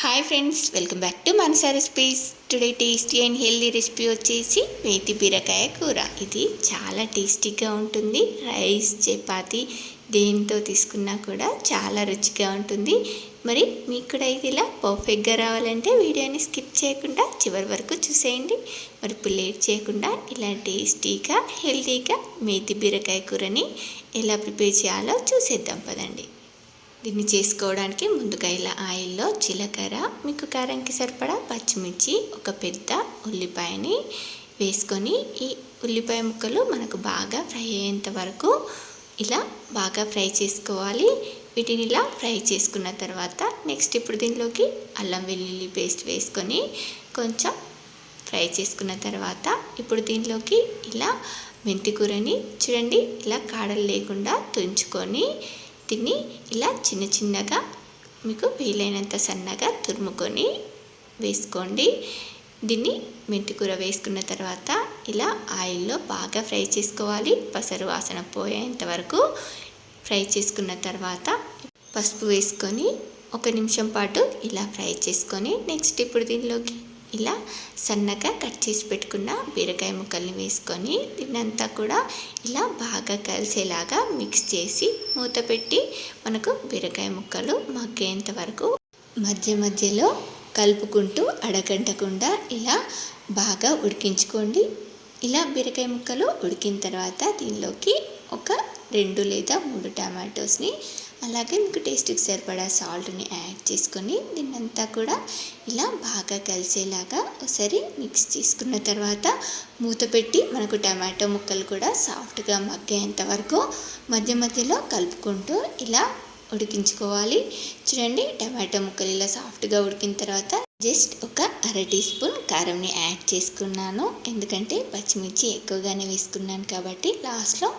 Hi friends, welcome back to Manasa recipes. Today tasty and healthy recipe వచ్చేసి మేతి బీరకాయ కూర. ఇది చాలా టేస్టీగా ఉంటుంది. రైస్, చపాతి దేంతో తీసుకున్నా కూడా చాలా రుచిగా ఉంటుంది. మరి మీకు కూడా ఇది ఇలా పర్ఫెక్ట్గా రావాలంటే వీడియోని స్కిప్ చేయకుండా చివరి వరకు చూసేయండి. మరి ఇప్పుడు లేట్ చేయకుండా ఇలా టేస్టీగా హెల్తీగా మేతి బీరకాయ కూరని ఎలా ప్రిపేర్ చేయాలో చూసేద్దాం పదండి. దీన్ని చేసుకోవడానికి ముందుగా ఇలా ఆయిల్లో జీలకర్ర, మీకు కారంకి సరిపడా పచ్చిమిర్చి, ఒక పెద్ద ఉల్లిపాయని వేసుకొని ఈ ఉల్లిపాయ ముక్కలు మనకు బాగా ఫ్రై అయ్యేంత వరకు ఇలా బాగా ఫ్రై చేసుకోవాలి. వీటిని ఇలా ఫ్రై చేసుకున్న తర్వాత నెక్స్ట్ ఇప్పుడు దీనిలోకి అల్లం వెల్లుల్లి పేస్ట్ వేసుకొని కొంచెం ఫ్రై చేసుకున్న తర్వాత ఇప్పుడు దీనిలోకి ఇలా మెంతి కూరని చూడండి ఇలా కాడలు లేకుండా తుంచుకొని దీన్ని ఇలా చిన్న చిన్నగా మీకు వీలైనంత సన్నగా తురుముకొని వేసుకోండి. దీన్ని మెంతికూర వేసుకున్న తర్వాత ఇలా ఆయిల్లో బాగా ఫ్రై చేసుకోవాలి. పసరు వాసన పోయేంత వరకు ఫ్రై చేసుకున్న తర్వాత పసుపు వేసుకొని 1 నిమిషం పాటు ఇలా ఫ్రై చేసుకొని నెక్స్ట్ ఇప్పుడు దీనిలోకి ఇలా సన్నగా కట్ చేసి పెట్టుకున్న బీరకాయ ముక్కల్ని వేసుకొని దీన్నంతా కూడా ఇలా బాగా కలిసేలాగా మిక్స్ చేసి మూత పెట్టి మనకు బీరకాయ ముక్కలు మగ్గేంత వరకు మధ్య మధ్యలో కలుపుకుంటూ అడగంటకుండా ఇలా బాగా ఉడికించుకోండి. ఇలా బీరకాయ ముక్కలు ఉడికిన తర్వాత దీనిలోకి ఒక 2 లేదా 3 టమాటోస్ని అలాగే మీకు టేస్ట్కి సరిపడా సాల్ట్ని యాడ్ చేసుకొని దీన్నంతా కూడా ఇలా బాగా కలిసేలాగా ఒకసారి మిక్స్ చేసుకున్న తర్వాత మూత పెట్టి మనకు టమాటో ముక్కలు కూడా సాఫ్ట్గా మగ్గేంత వరకు మధ్య మధ్యలో కలుపుకుంటూ ఇలా ఉడికించుకోవాలి. చూడండి టమాటో ముక్కలు ఇలా సాఫ్ట్గా ఉడికిన తర్వాత జస్ట్ ఒక 1/2 టీ స్పూన్ కారంని యాడ్ చేసుకున్నాను. ఎందుకంటే పచ్చిమిర్చి ఎక్కువగానే వేసుకున్నాను కాబట్టి లాస్ట్లో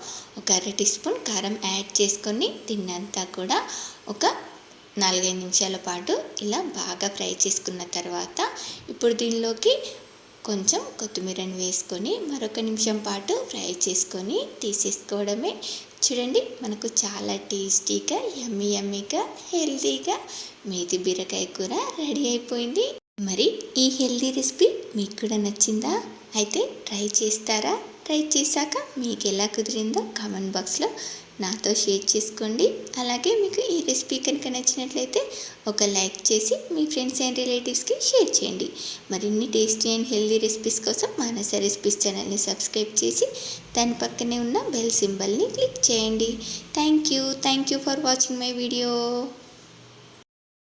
ఒక 1/2 టీ స్పూన్ కారం యాడ్ చేసుకొని దీన్నంతా కూడా ఒక 4-5 నిమిషాల పాటు ఇలా బాగా ఫ్రై చేసుకున్న తర్వాత ఇప్పుడు దీనిలోకి కొంచెం కొత్తిమీరని వేసుకొని మరొక నిమిషం పాటు ఫ్రై చేసుకొని తీసేసుకోవడమే. చూడండి మనకు చాలా టేస్టీగా యమ్మీగా హెల్తీగా మేతి బీరకాయ కూర రెడీ అయిపోయింది. మరి ఈ హెల్తీ రెసిపీ మీకు కూడా నచ్చిందా? అయితే ట్రై చేస్తారా? ట్రై చేశాక మీకు ఎలా కుదిరిందో కామెంట్ బాక్స్లో నాతో షేర్ చేసుకోండి. అలాగే మీకు ఈ రెసిపీ కనుక నచ్చినట్లయితే ఒక లైక్ చేసి మీ ఫ్రెండ్స్ అండ్ రిలేటివ్స్కి షేర్ చేయండి. మరిన్ని టేస్టీ అండ్ హెల్దీ రెసిపీస్ కోసం మనసా రెసిపీస్ ఛానల్ని సబ్స్క్రైబ్ చేసి దాని పక్కనే ఉన్న బెల్ సింబల్ని క్లిక్ చేయండి. Thank you for watching my video.